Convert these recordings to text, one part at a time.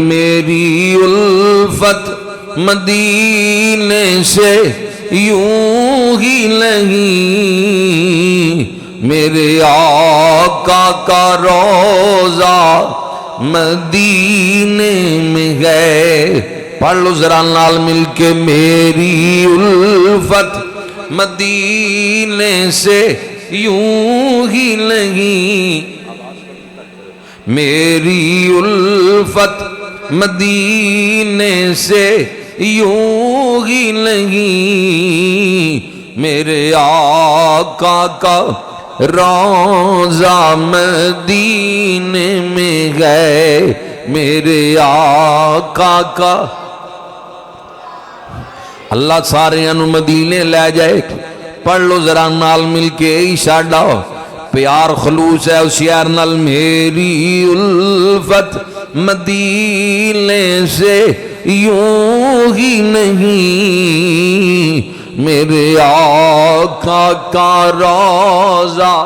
میری الفت مدینے سے یوں ہی نہیں، میرے آقا کا روضہ مدینے میں ہے۔ پڑھ لو ذرا نال مل کے، میری الفت مدینے سے یوں ہی نہیں، میری الفت مدینے سے یوں ہی نہیں، میرے آقا کا روضہ مدینے میں ہے، میرے آقا کا۔ اللہ سارے انو مدینے لے جائے۔ پڑھ لو ذرا نال مل کے، ساڈا پیار خلوص ہے اس یار نال۔ میری الفت مدینے سے یوں ہی نہیں، میرے آقا کا روضہ۔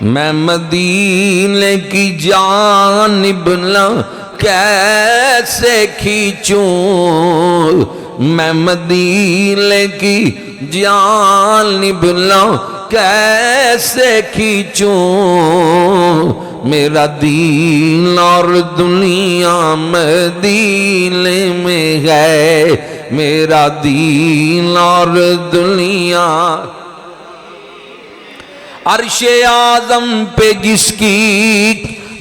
میں مدینے کی جانب نہ کیسے کھینچوں، میں مدینے کی جانب نہ کیسے کھینچوں، میرا دین اور دنیا مدینے میں ہے، میرا دین اور دنیا۔ عرش اعظم پہ جس کی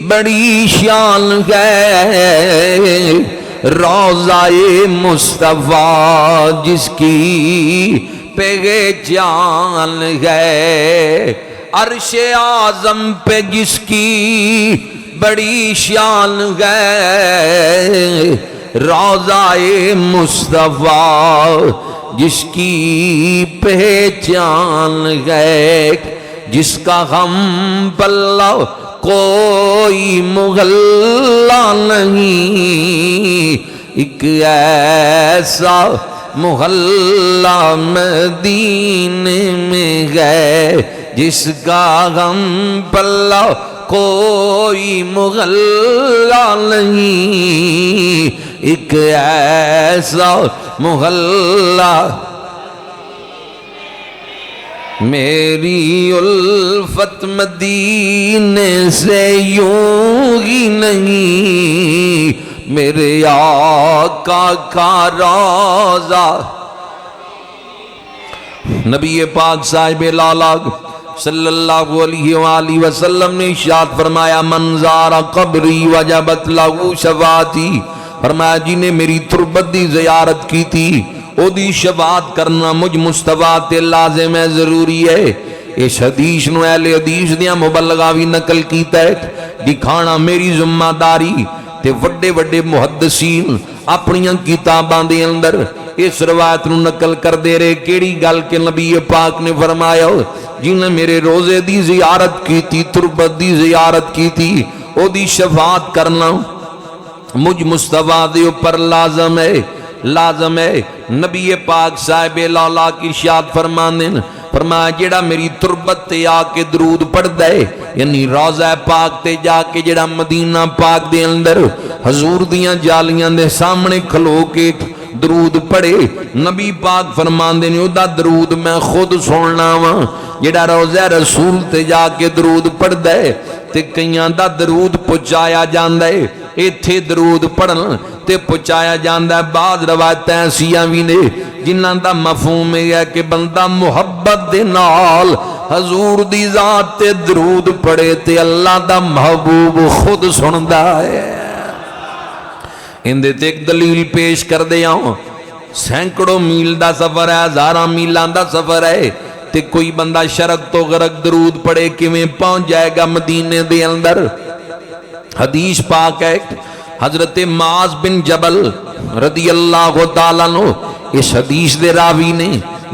بڑی شان ہے، روضہ مصطفیٰ جس کی پہچان ہے۔ عرش اعظم پہ جس کی بڑی شان ہے، روضہ مصطفیٰ جس کی پہچان ہے، جس کا ہم پلہ کوئی مغلہ نہیں، ایک ایسا محلہ مدینے میں ہے، جس کا ہم پلہ کوئی مغلہ نہیں، ایک ایسا محلہ۔ میری الفت مدینے سے یوں ہی نہیں، میرے آقا کا روضہ۔ نبی پاک صاحب لالا صلی اللہ علیہ وآلہ وسلم نے ارشاد فرمایا، من زار قبری وجبت لہ شفاعتی، فرمایا جی نے میری تربت دی زیارت کی تھی، او دی شفاعت کرنا مجھ مصطفیٰ تے لازم ہے، ضروری ہے۔ اس حدیث نو اہل حدیث دیاں مبلغہ بھی نقل کیتا ہے، دکھانا میری ذمہ داری تے وڈے وڈے محدثین اپنیاں کتاباں دے اندر اس روایت نو نقل کر دے رہے۔ کیڑی گل کہ نبی پاک نے فرمایا، جن نے میرے روزے دی زیارت کی تھی، تربت دی زیارت کی تھی، او دی شفاعت کرنا مجھ مصطفیٰ دے اوپر لازم ہے، لازم ہے۔ نبی پاک صاحب لالا کی ارشاد فرمانے، فرمایا جیڑا میری تربت تے آ کے درود پڑھ دے، یعنی روضہ پاک تے جا کے جیڑا مدینہ پاک دے اندر حضور دیاں جالیاں دے سامنے کھلو کے درود پڑھے، نبی پاک فرماندے نے اودا درود میں خود سننا وا۔ جیڑا روضہ رسول تے جا کے درود پڑھ دے تے کئیاں دا درود پہنچایا جاندا ہے، ایتھے درود پڑھن تے پہنچایا جاندا ہے۔ بعض روایتیں ایسیاں بھی نے جنہاں دا مفہوم ہے کہ بندہ محبت دے نال حضور دی ذات تے درود پڑھے تے اللہ دا محبوب خود سندا ہے۔ اندے تے ایک دلیل پیش کر دیا ہوں، سینکڑوں میل دا سفر ہے، ہزاراں میلاں دا سفر ہے، تے کوئی بندہ شرق تو غرق درود پڑھے کیویں پہنچ جائے گا مدینے دے اندر؟ حدیث پاک ہے، حضرت معاذ بن جبل رضی اللہ تعالیٰ عنہ اس حدیث دے راوی نے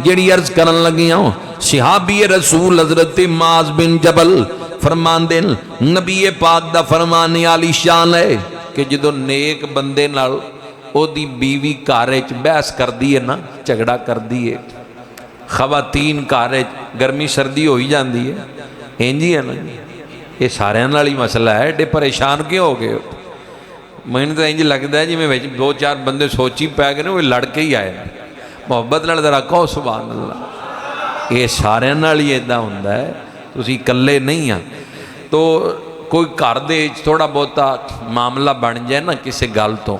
جڑی عرض کرن لگیاں، صحابی رسول حضرت معاذ بن جبل فرماندے نبی پاک دا فرمانے والی شان ہے کہ جدو نیک بندے نال او دی بیوی کارے چ بحث کر دی ہے نا، جھگڑا کر دی ہے، خواتین کارے گرمی سردی ہوئی جاندی ہے، انجی ہے نا، یہ سارے نال ہی مسئلہ ہے، ایڈے پریشان کیوں ہو گئے؟ ਮੈਨੂੰ ਤਾਂ ਇੰਜ ਲੱਗਦਾ ਜਿਵੇਂ ਵਿੱਚ ਦੋ ਚਾਰ ਬੰਦੇ ਸੋਚੀ ਪੈ ਗਏ ਨੇ, ਉਹ ਲੜ ਕੇ ਹੀ ਆਏ ਨੇ। ਮੁਹੱਬਤ ਨਾਲ ਜ਼ਰਾ ਕਹੋ ਸੁਭਾਨ ਅੱਲਾਹ। ਇਹ ਸਾਰਿਆਂ ਨਾਲ ਹੀ ਇੱਦਾਂ ਹੁੰਦਾ ਹੈ, ਤੁਸੀਂ ਇਕੱਲੇ ਨਹੀਂ ਆ। ਤੋ ਕੋਈ ਘਰ ਦੇ ਥੋੜ੍ਹਾ ਬਹੁਤਾ ਮਾਮਲਾ ਬਣ ਜਾਏ ਨਾ ਕਿਸੇ ਗੱਲ ਤੋਂ,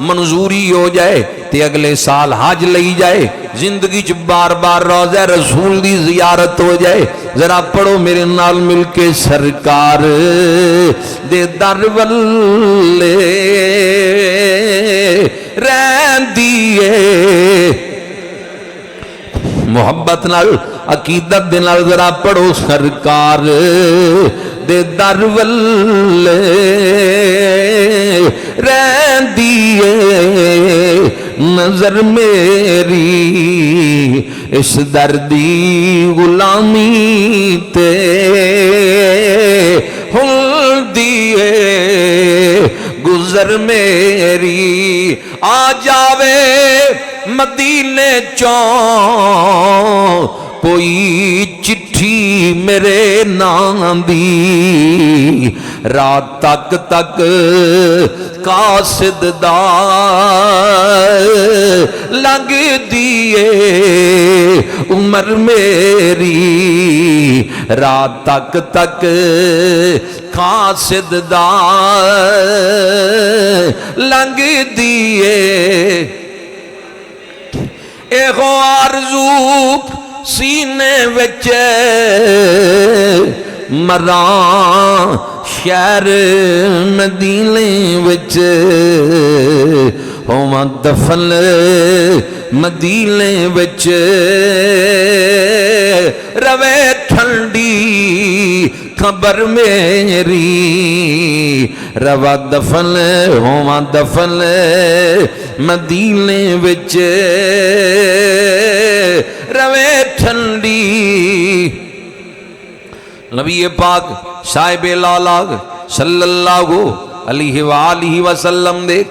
منظوری ہو جائے تے اگلے سال حج لئی جائے زندگی چ بار بار روضہ رسول دی زیارت ہو جائے ذرا پڑھو میرے نال مل کے سرکار دے در ولے رہندی ہے محبت نال عقیدت دے نال ذرا پڑھو سرکار دے در ولے رہندی ہے نظر میری اس دردی غلامی تے ہلدی ہے گزر میری آ جاوے مدینے چوں کوئی چٹھی میرے نام دی رات تک تک قاصد دا لگ دیے عمر میری رات تک تک قاصد دا لگ دیے ایک آرزو سینے وچ مراں شہر مدینے وچ ہوواں دفن مدینے وچ روے ٹھنڈی خبر میری روا دفن ہوواں دفن مدینے وچ روے ٹھنڈی نبی پاک صاحب لالاغ صلی اللہ علیہ وآلہ وسلم دے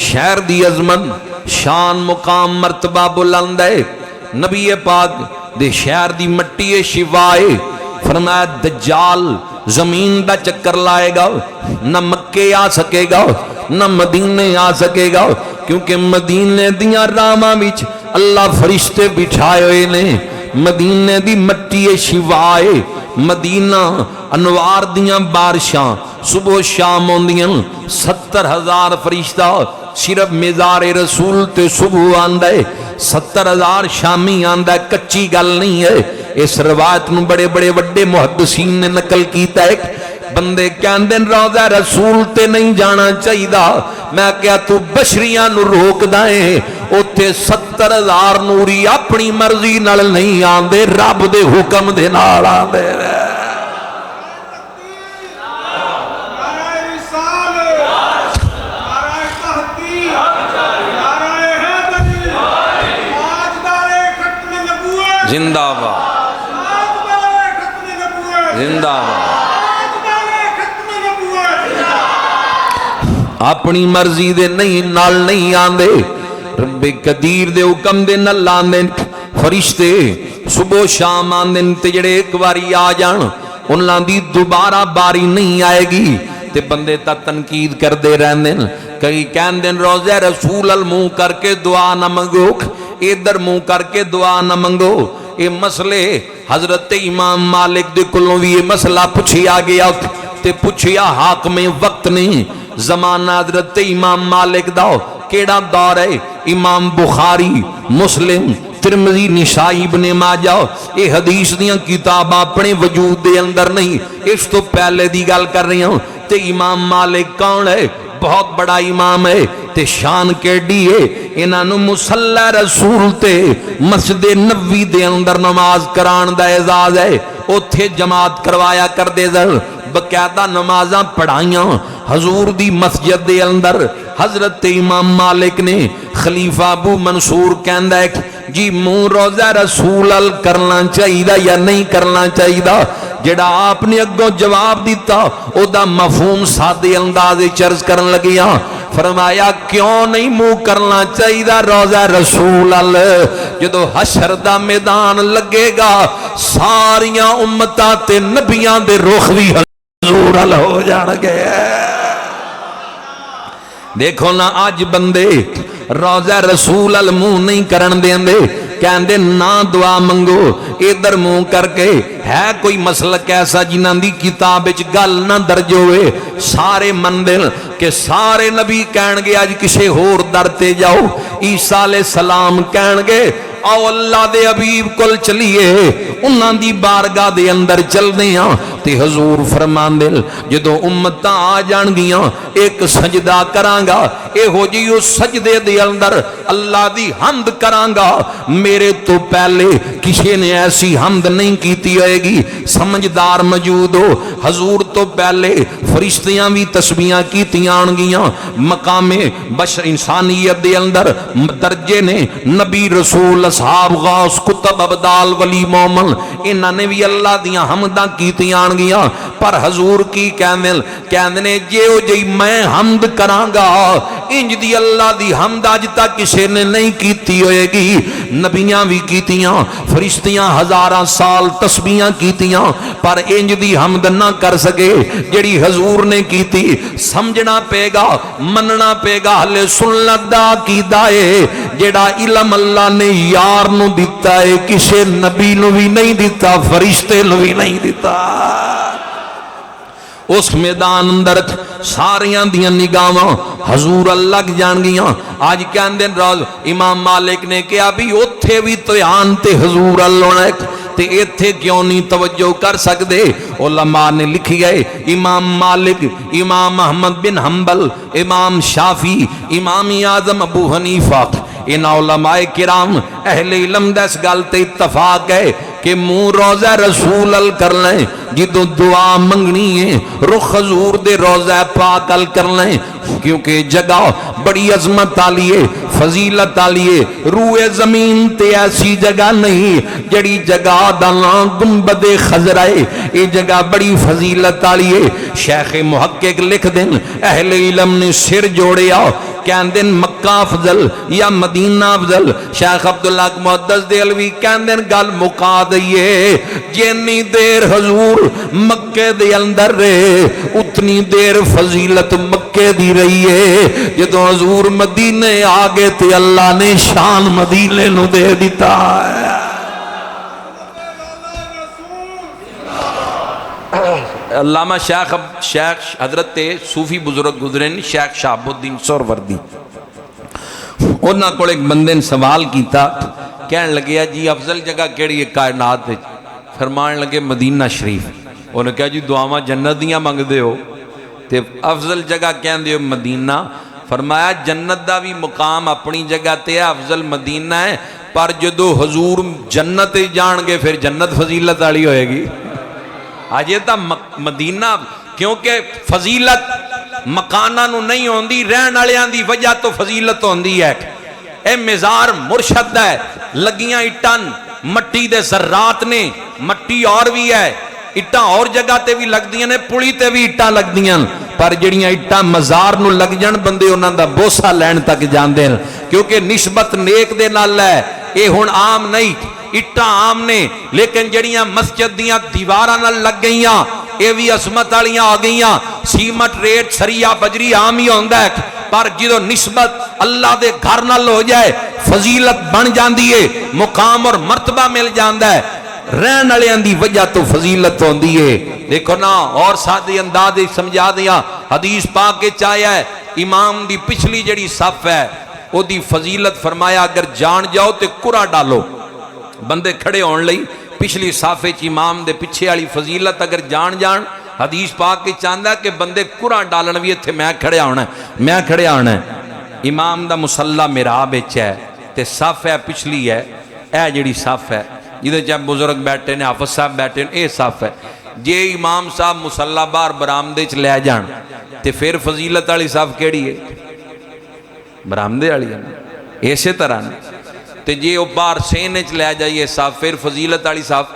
شہر دی عظمت شان مقام مرتبہ بلند ہے نبی پاک دے شہر دی مٹی شفائے فرمایا دجال زمین دا چکر لائے گا نہ مکے آ سکے گا نہ مدینے آ سکے گا کیونکہ مدینے دیاں راما وچ اللہ فرشتے بٹھائے ہوئے نے مدینے دی مٹی شفائے مدینہ انوار دیاں بارشاں صبح شام ہوندیاں 70,000 فرشتہ صرف مزار رسول تے صبح آندہ ہے 70,000 شامی آندہ ہے کچی گل نہیں ہے اس روایت نو بڑے بڑے وڈے محدثین نے نقل کیتا ہے بندے کہندے روضہ رسول تے نہیں جانا چاہیدا میں کیا تو بشریاں نو روک دائیں اوتے 70,000 نوری اپنی مرضی نال نہیں آندے رب دے حکم دے نال آندے زندہ باد زندہ باد اپنی مرضی دے نہیں نال نہیں آندے رب قدیر دے حکم دے نال آندے فرشتے صبح شام آندے تے جڑے ایک باری آ جان انہاں دی دوبارہ باری نہیں آئے گی تے بندے تا تنقید کر دے رہندے کئی کہندے روضہ رسول المنہ کر کے دعا نہ منگو ادھر منہ کر کے دعا نہ منگو یہ مسئلے حضرت امام مالک دے کلوں بھی یہ مسئلہ پوچھیا گیا تے پوچھیا حاکم وقت نہیں زمانہ حضرت امام مالک داؤ کیڑا دور ہے امام بخاری مسلم ترمذی نسائی ابن ماجہ یہ حدیث دیاں کتاب اپنے وجود دے اندر نہیں اس تو پہلے دی گل کر رہی ہوں تے امام مالک کون ہے بہت بڑا امام ہے تے شان کیڑی ہے انہاں مصلی رسول تے مسجد نبوی دے اندر نماز کران دا اعزاز ہے اوتھے جماعت کروایا کر دے در باقاعدہ نمازاں پڑھائیاں حضور دی مسجد دے اندر حضرت امام مالک نے خلیفہ ابو منصور کہندا ہے جی منہ روضہ رسول ال کرنا چاہیدا یا نہیں کرنا چاہیدا جڑا آپ نے اگوں جواب دیتا او دا مفہوم سادے انداز چرز کرن لگیا فرمایا کیوں نہیں منہ کرنا چاہیدا روضہ رسول ال جدو حشر دا میدان لگے گا ساریاں امتاں تے نبیاں دے رخ بھی حضور ال ہو جان گے دیکھو نا آج بندے روضہ رسول المنہ نہیں کرن دیں دے کہندے نا دعا منگو ادھر منہ کر کے ہے کوئی مسلک ایسا جنہاں دی کتاب وچ گل نہ درج ہوئے سارے مندل کہ سارے نبی کہن گے اج کسے ہور در تے جاؤ عیسیٰ علیہ السلام کہن گے آؤ اللہ دے حبیب کل چلیے انہاں دی بارگاہ دے اندر چل دیاں تے حضور فرماندے جدو امتاں آ جان گیاں ایک سجدہ کرانگا اے ہو جی اس سجدے دے اندر اللہ دی حمد کرانگا میرے تو پہلے کسی نے ایسی حمد نہیں کیتی ہوئے گی سمجھدار موجود ہو حضور تو پہلے فرشتیاں بھی تسبیحاں کیتیاں آنگیاں مقام بشر انسانیت دے اندر درجے نے نبی رسول اصحاب غوث کتب ابدال ولی مومن انہاں نے بھی اللہ دیاں حمداں کیتیاں آنگیاں پر حضور کی کہندنے جیو جی میں حمد کرانگا انج دی اللہ دی حمد آج تک کسی نے نہیں کیتی ہوئے گی نبیاں بھی کیتیاں فرشتیاں ہزاراں سال تسبیحاں کیتیاں پر انج دی حمد نہ کر سکے جڑی حضور نے کیتی سمجھنا پے گا مننا پے گا ہلے سنت دا عقیدہ ہے جڑا علم اللہ نے یار نو دیتا ہے کسے نبی نو بھی نہیں دیتا فرشتے نو بھی نہیں دیتا اس میدان اندر ساریاں دیاں نگاہاں حضور اللہ جان گیاں آج کہندے راز امام مالک نے کہا بھی اوتھے بھی دھیان تے حضور اللہ نے تے ایتھے کیوں نہیں توجہ کر سکدے علماء نے لکھی گئے امام مالک امام احمد بن حنبل امام شافی امام اعظم ابو حنیفہ ان علماء کرام اہل علم دس گل تے اتفاق ہے کہ منہ روزہ رسول ال کر لیں جدو دعا منگنی ہے رخ حضور دے روزہ پاک ال کر لیں کیونکہ جگہ بڑی عظمت آلیے فضیلت آلیے روح زمین تے ایسی جگہ نہیں جڑی جگہ دانا گنبد خضرائے یہ جگہ بڑی فضیلت آلیے شیخ محقق لکھ دیں اہل علم نے سر جوڑے آؤ کہندیں مکہ افضل یا مدینہ افضل شیخ عبداللہ محدث دہلوی کہندیں گل مکا دئیے جنی دیر حضور مکہ دے اندر رہے اتنی دیر فضیلت مکہ دی رہی ہے جدو حضور مدینے آگے تے اللہ نے شان مدینے نو دے دیتا ہے علامہ شیخ حضرت صوفی بزرگ گزرین شیخ شہاب الدین سہروردی انہاں کو ایک بندے نے سوال کیتا کہنے لگے جی افضل جگہ کیڑی ہے کائنات وچ فرمان لگے مدینہ شریف انہوں نے کہا جی دعاواں جنت دیاں منگ دے ہو تے افضل جگہ کہن دے ہو مدینہ فرمایا جنت دا بھی مقام اپنی جگہ تے ہے افضل مدینہ ہے پر جدو حضور جنت جان گے پھر جنت فضیلت والی ہوئے گی آج یہ تا مدینہ کیونکہ فضیلت مکانہ نو نہیں ہوندی رہن والیاں دی وجہ تو فضیلت ہوندی ہے اے مزار مرشد ہے لگیاں اٹان مٹی دے ذرات نے مٹی اور بھی ہے اٹاں اور جگہ تے بھی لگ دیاں نے پولی تے بھی اٹاں لگ دیاں پر جڑیاں اٹاں مزار نو لگ جان بندے انہاں دا بوسا لین تک جان دیں کیونکہ نسبت نیک دے نال ہے اے ہن عام نہیں اٹھا عام نے لیکن جڑیاں مسجد دیاں دیواراں نال لگ گئیاں اے بھی عظمت والیاں آ گئیاں سیمٹ ریٹ سریا بجری عام ہی ہوندا ہے پر جدو نسبت اللہ دے گھر نال ہو جائے فضیلت بن جاندی ہے مقام اور مرتبہ مل جاندا ہے رہن والیاں دی وجہ تو فضیلت ہوندی ہے دیکھو نا اور سادے انداز سمجھا دیا حدیث پاک کے چایا ہے امام دی پچھلی جڑی صف ہے او دی فضیلت فرمایا اگر جان جاؤ تے کرا ڈالو بندے کھڑے ہون لئی پچھلی صافے چ امام دے پیچھے والی فضیلت اگر جان حدیث پاک کے چاہندا کہ بندے قرآن ڈالن بھی ایتھے میں کھڑے ہونا ہے امام دا مصلی محراب وچ ہے تے صف ہے پچھلی ہے اے جڑی صف ہے جدے چ بزرگ بیٹھے نے حافظ صاحب بیٹھے نے اے صف ہے جے امام صاحب مصلی باہر برآمدے چ لے جان تے پھر فضیلت والی صف کیڑی ہے برآمدے والی ہے اسی طرح تے جے او باہر سینے چ لے جائیے صاف پھر فضیلت والی صاف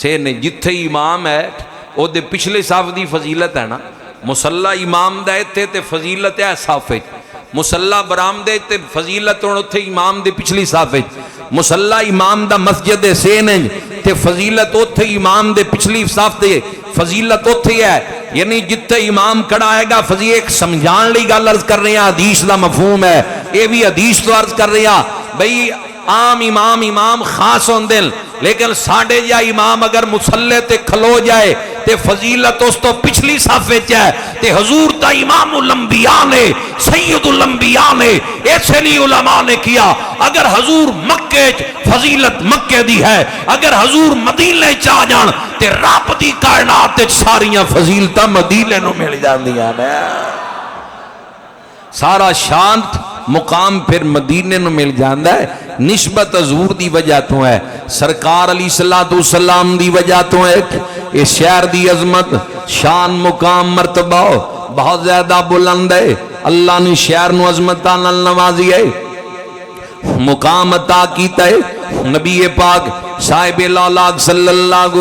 سینے جتھے امام ہے او دے پچھلے صاف دی فضیلت ہے نا مصلی امام دا ایتھے تے فضیلت ہے صاف وچ مصلی برآمدے تے فضیلت ہن اوتھے امام دے پچھلی صاف وچ مصلی امام دا مسجد سینے تے فضیلت اوتھے امام دے پچھلی صاف تے فضیلت اوتھے ہے یعنی جتھے امام کھڑا ہے گا ایک سمجھان لی گل عرض کر رہے ہیں حدیث دا مفہوم ہے اے بھی حدیث تو عرض کر رہے ہیں بھئی عام امام خاص ہوندے لیکن ساڈے یا امام اگر مصلے تے کھلو جائے تے فضیلت اس تو پچھلی صف وچ ہے تے حضور تا امام الانبیاء نے سید الانبیاء نے ایسے نہیں علماء نے کیا اگر حضور مکے فضیلت مکے دی ہے اگر حضور مدینے چاہ جان تے رب دی کائنات وچ ساریاں فضیلتاں مدینے نو مل جاندیاں نے سارا شانت مقام پھر مدینے نو مل جاندا ہے نسبت حضور دی وجہ تو ہے سرکار علیہ السلام دی وجہ تو ہے اس شہر دی عظمت شان مقام مرتبہ بہت زیادہ بلند ہے اللہ نے شہر نو عظمتاں نال نوازی ہے مقام عطا کیتا ہے نبی پاک صاحب لالاک صلی اللہ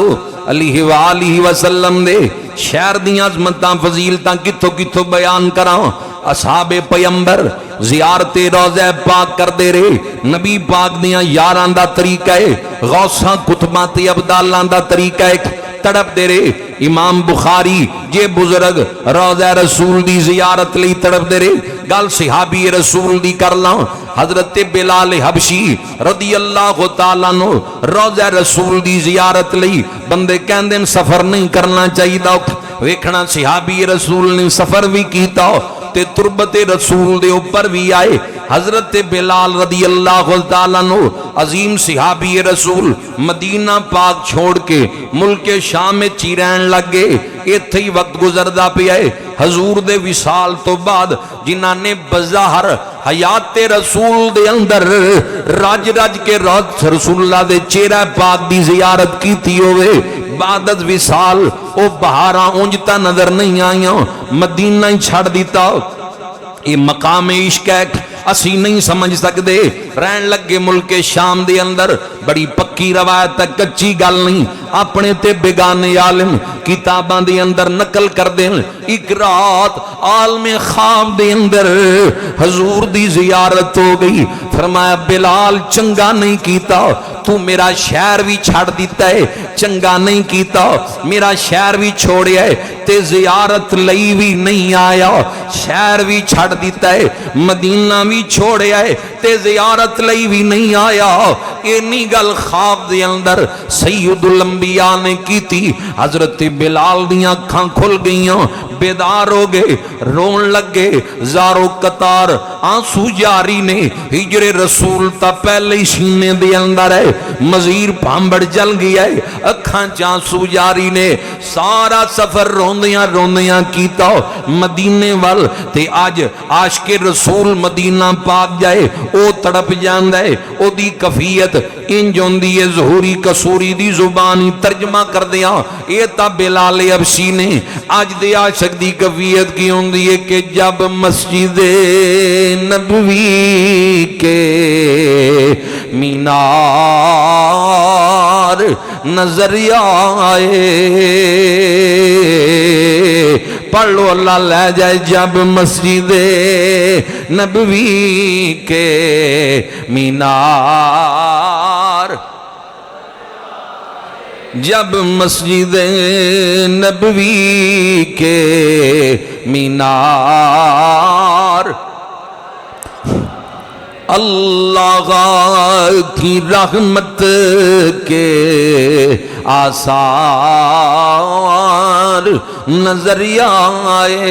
علیہ وآلہ وسلم دے شہر دیاں عظمتاں فضیلتاں کتھوں کتھوں بیان کراں اصحاب پیمبر زیارت روضہ پاک کر دے رہے نبی پاک دیاں یاران دا طریقہ ہے غوثاں کتبات عبداللہ دا طریقہ ہے تڑپ دے رہے امام بخاری جے بزرگ روضہ رسول دی زیارت لی تڑپ دے رہے گل صحابی رسول دی کر لاں حضرت بلال حبشی رضی اللہ تعالیٰ عنہ روضہ رسول دی زیارت لی بندے کہندے سفر نہیں کرنا چاہیے دا ویکھنا صحابی رسول نے سفر بھی کیتا تے تربت رسول دے اوپر بھی آئے حضرت بلال رضی اللہ تعالیٰ عنہ عظیم صحابی رسول مدینہ پاک چھوڑ کے ملک شام میں چیرین لگ گئے ایتھے ہی وقت گزردہ پہ آئے حضور دے وصال تو بعد جنہاں نے بظاہر حیات رسول دے اندر راج راج کے رسول اللہ دے چہرہ پاک دی زیارت کی تھی ہوئے بعدت وصال او بہاراں اونجتا نظر نہیں آئیاں مدینہ ہی چھڑ دیتا یہ مقام عشق ہے اسی نہیں سمجھ سکتے رہن لگے ملک شام دے اندر بڑی پکی روایت تک کچی گل نہیں اپنے تے بیگانے عالم کتاباں دے اندر نقل کر دیں ایک رات عالم خواب دے اندر حضور دی زیارت ہو گئی فرمایا بلال چنگا نہیں کیتا تو میرا شہر بھی چھڑ دیتا ہے چنگا نہیں کیتا میرا شہر بھی چھوڑیا ہے تے زیارت لئی بھی نہیں آیا شہر بھی چھڑ دیتا ہے مدینہ بھی چھوڑیا ہے تے زیارت لئی بھی نہیں آیا اینی گل خواب دے اندر سید الانبیاء نے کی تھی حضرت بلال دیاں کھاں کھل گئیاں بیدار ہو گئے رون لگ گئے زارو قطار آنسو جاری نے ہجر رسول تا پہلے ہی سینے دے اندر ہے مزیر پامبڑ جل گیا ہے اکھاں چانسو جاری نے سارا سفر روندیاں کیتا مدینے وال تے آج عاشق رسول مدینہ پاک جائے او تڑپ جاندہ ہے او دی کفیت انج ہوندی ہے ظہوری قصوری دی زبانی ترجمہ کر دیا اے تا بلال حبشی نے آج دے عاشق دی کفیت کی ہوندی ہے کہ جب مسجد نبوی کے مینار نظر آئے پڑھ لو اللہ لے جائے جب مسجد نبوی کے مینار جب مسجد نبوی کے مینار اللہ کی رحمت کے آثار نظر آئے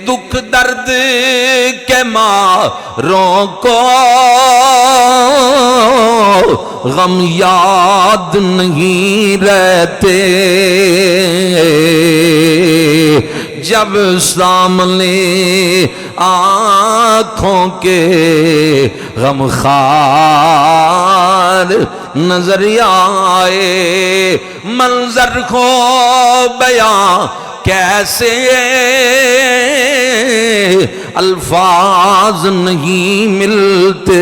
دکھ درد کے ماروں کو غم یاد نہیں رہتے جب سامنے آنکھوں کے غم خار نظر آئے منظر کو بیان کیسے الفاظ نہیں ملتے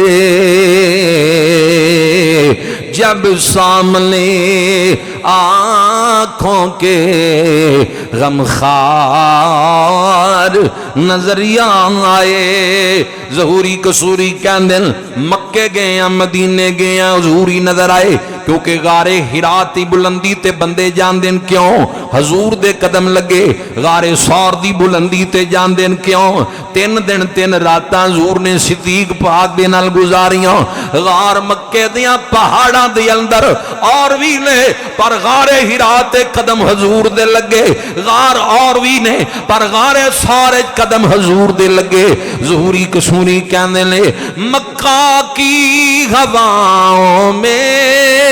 جب سامنے آنکھوں کے غمخوار نظریہ آئے. ظہوری قصوری کہندے مکے گئے ہیں مدینے گئے ہیں حضور ہی نظر آئے, کیونکہ غار حرا دی بلندی تے بندے جاندے کیوں حضور دے قدم لگے, غار ثور دی بلندی تے جاندے کیوں 3 دن 3 راتاں حضور نے صدیق پاک دے نال گزاریاں. غار مکے دیاں پہاڑاں دے اندر اور بھی نے پر غار حرا تے قدم حضور دے لگے, غار اور بھی نے پر غار ثور قدم حضور دے لگے. ظہوری قصوری کہندے نے مکہ کی ہواؤں میں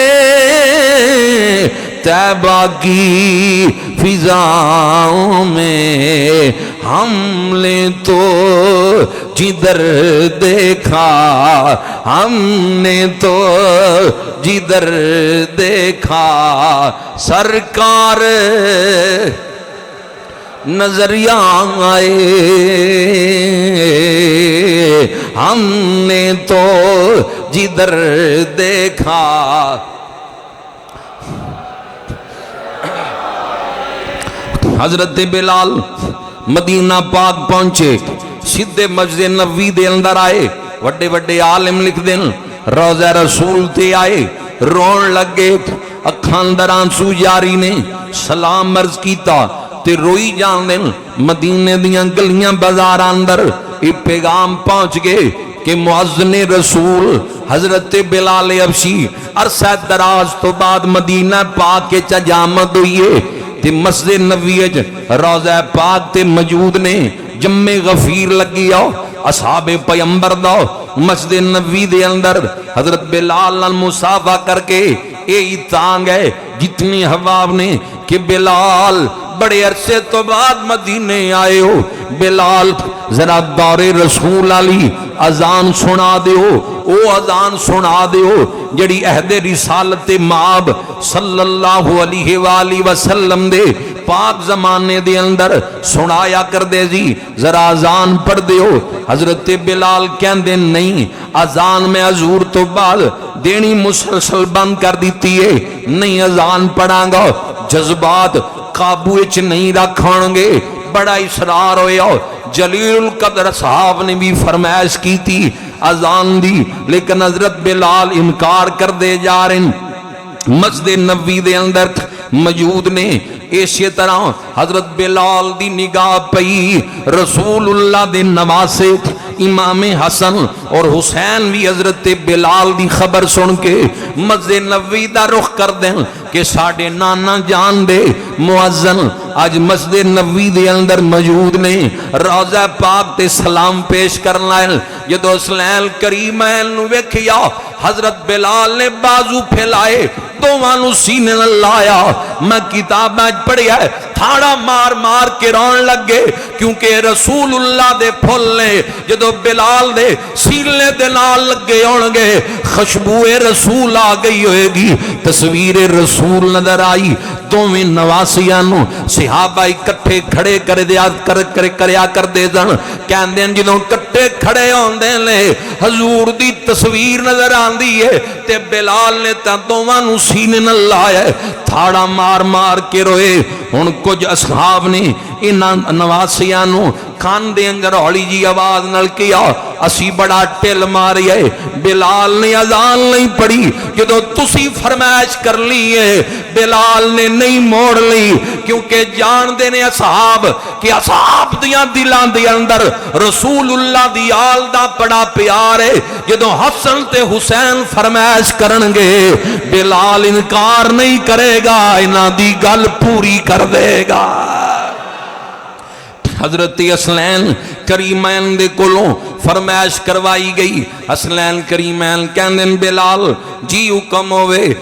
طیبہ کی فضاؤں میں ہم نے تو جدھر دیکھا, ہم نے تو جدھر دیکھا سرکار نظریہ آئے, ہم نے تو جدھر دیکھا. حضرت بلال مدینہ پاک پہنچے, سیدھے مسجد نبوی دے اندر آئے. وڈے وڈے عالم لکھ دین روضہ رسول تے آئے, رون لگے, اکھاں اندر آنسو جاری نے, سلام عرض کیتا تے روئی جان دین. مدینے دیاں گلیاں بازار اندر یہ پیغام پہنچ گئے کہ مؤذن رسول حضرت بلال حبشی عرصہ دراز تو بعد مدینہ پاک کے چجامت ہوئیے تے مسجد نبوی روضہ پاک تے موجود نے. جمع غفیر لگی آؤ اصحاب پیمبر دو مسجد نبوی دے اندر حضرت بلال نال مصافحہ کر کے یہی تانگ ہے جتنی حباب نے کہ بلال بڑے عرصے تو بعد مدینے آئے ہو, بلال ذرا دور رسول علی اذان سنا دیو, او اذان سنا دیو جڑی عہد رسالت مآب صلی اللہ علیہ وآلہ وسلم دے پاک زمانے دے اندر سنایا کر دے جی, ذرا اذان پڑھ دیو. حضرت بلال کہندے نہیں, اذان میں حضور تو بعد دینی مسلسل بند کر دیتی ہے, نہیں اذان پڑھاں گا, جذبات قابو اچ نہیں رکھان گے. بڑا اصرار ہویا, جلیل القدر صاحب نے بھی فرمائش کی تھی اذان دی, لیکن حضرت بلال انکار کر دے جا رہے ہیں. مسجد نبوی دے اندر موجود نے. اسی طرح حضرت بلال دی نگاہ پئی رسول اللہ دے نواسے امام حسن اور حسین بھی حضرت بلال دی خبر سن کے مسجد نبوی دا رخ کر دیں کہ ساڑھے نانا جان دے مؤذن آج مسجد نبوی دے اندر موجود نے. روضہ پاک تے سلام پیش کرنا ہے. جدو اسلام کریمین نو ویکھیا حضرت بلال نے بازو پھیلائے, دوانو سینے نہ لایا. میں کتاب میں پڑھیا ہے, تھاڑا مار مار کے رون لگ گئے, کیونکہ رسول اللہ دے پھول نے جدو بلال دے سینے دے نال لگ گئے ہونگے, خوشبو رسول آ گئی ہوئے گی, تصویر رسول نظر آئی. دوویں نواسیانو صحابہ اکٹھے کھڑے کریا کر دے دن, کہندے جدوں کٹھے کھڑے ہوندے نے حضور دی تصویر نظر آندی ہے تے بلال نے تا دووانو سینے نہ لایا, تھاڑا مار مار کے روئے. ہن کچھ اصحاب نے انہاں نواسیانو کان دے اندر ہولی جی آواز نال کیا, اسی بڑا ٹل ماری ہے. بلال نے اذان نہیں پڑھی, جدو تسی فرمائش کر لی ہے بلال نے نہیں موڑ لی, کیونکہ جان دینے اصحاب کہ اصحاب دیاں دلان دے اندر رسول اللہ دی آل دا بڑا پیار ہے. جدو حسن تے حسین فرمائش کرنگے بلال انکار نہیں کرے گا, انہاں دی گل پوری کر دے گا. حضرت اسلین کریمین دے کولوں فرمائش کروائی گئی. اسلین کریمین کہندن بلال جی حکم ہوئے,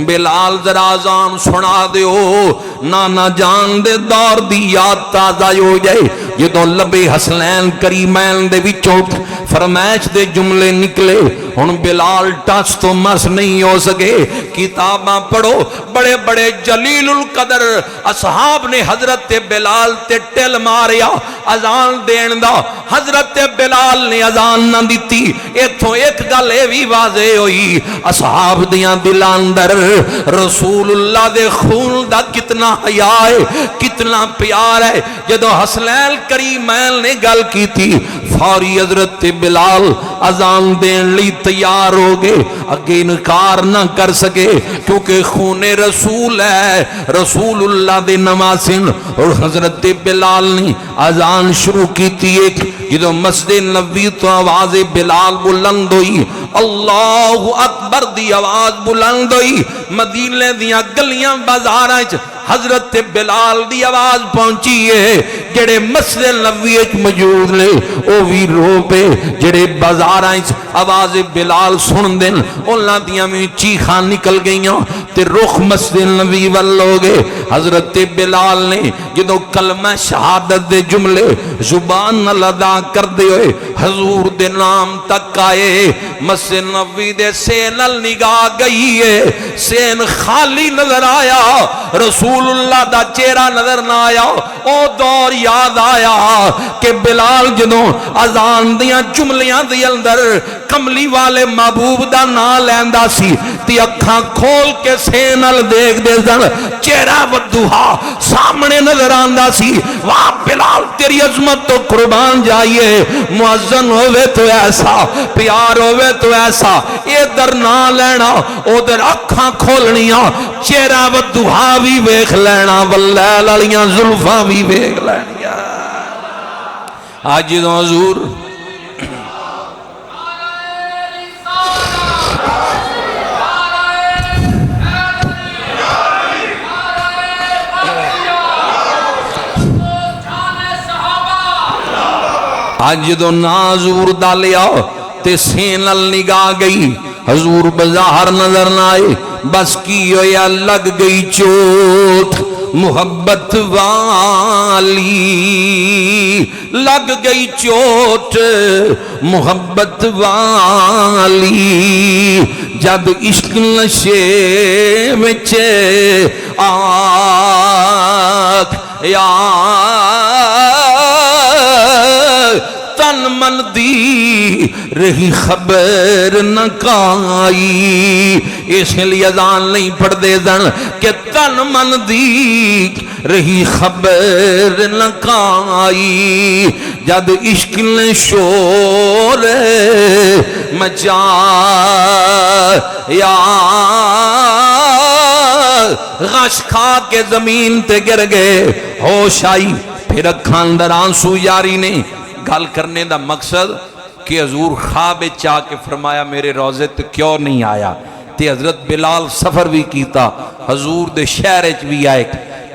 بلال ذرا اذان سنا دیو, نانا جان دے دور دی یاد تازہ ہو جائے. جدوں لبے حسنین کریمین دے وچوں فرمائش دے جملے نکلے, ہن بلال ٹس تو مس نہیں ہو سکے کتاباں پڑھو بڑے بڑے جلیل القدر اصحاب نے حضرت بلال تے ٹل ماریا اذان دین دا حضرت بلال نے اذان نہ دیتی ایتھوں ایک گل اے وی واضح ہوئی اصحاب دیاں دلاں اندر رسول اللہ دے خون دا کتنا حیا ہے کتنا پیار ہے جدو حسنین کریمین نے گل کی تھی فوری حضرت بلال اذان دین لی تیار ہو گئے اگے انکار نہ کر سکے کیونکہ خون رسول ہے رسول اللہ دے نواسن اور حضرت بلال نے اذان شروع کی تھی ایک جدو مسجد نبوی تو آواز بلال بلند ہوئی اللہ اکبر دی آواز بلند ہوئی مدینے دیاں گلیاں بازاراں حضرت بلال دی آواز پہنچی ہے جڑے مسجد نبوی موجود نے او وی رو پے جڑے بازاراں آواز بلال سن دین انہاں دیاں وچ چیخاں نکل گئیاں تے رخ مسجد نبوی ول ہو گئے حضرت بلال نے جدوں کلمہ شہادت دے جملے زبان نال ادا کردے ہوئے حضور دے نام تک آئے مسجد نبوی دے سین نال نگاہ گئی ہے سین خالی نظر آیا رسول اللہ دا چہرہ نظر نہ آیا او دور یاد آیا کہ بلال جدوں اذان دیاں جملیاں دی اندر کملی والے محبوب دا نام لیندا سی تے اکھاں کھول کے سین نال دیکھ دے سن چہرہ ودھوہا سامنے نظر آندا سی واہ بلال تیری عظمت تو قربان جائیے مؤذن ہوئے تو ایسا پیار ہوئے تو ایسا ادھر نہ لینا ادھر اکھاں کھولنیاں چہرہ ودھوہا بھی ویکھ لینا واللیل علیاں زلفاں بھی ویکھ لینیاں آج جدوں حضور آج جدوں نا حضور دا لیا تے سین نال نگاہ گئی حضور بظاہر نظر نہ آئے بس کی ہویا لگ گئی چوٹ محبت والی لگ گئی چوٹ محبت والی جب عشق نشے وچ آکھ یا تن من دی رہی خبر نہ کائی اس لیے اذان نہیں پڑھ دے دن کہ تن من دی رہی خبر نہ کائی جد عشق نے شور مچا یا غش کھا کے زمین تے گر گئے ہوش آئی پھر اکھاں اندر آنسو جاری نے گل کرنے دا مقصد کہ حضور خواب چاہ کے فرمایا میرے روزے تے کیوں نہیں آیا تے حضرت بلال سفر بھی کیتا حضور دے شہر اچ بھی آئے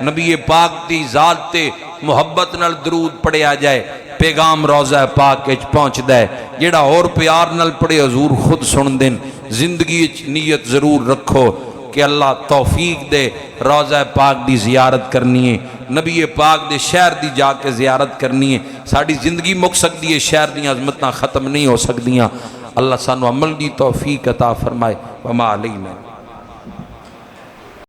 نبی پاک دی ذات تے محبت نال درود پڑے آ جائے پیغام روزہ پاک اچ پہنچ دے جیڑا اور پیار نال پڑے حضور خود سن دین زندگی اچ نیت ضرور رکھو کہ اللہ توفیق دے روزہ پاک دی زیارت کرنی ہے نبی پاک دے شہر دی جا کے زیارت کرنی ہے ساڑی زندگی مک سکتی ہے شہر دی عظمتاں ختم نہیں ہو سکتیاں اللہ سانو عمل دی توفیق عطا فرمائے وما علینا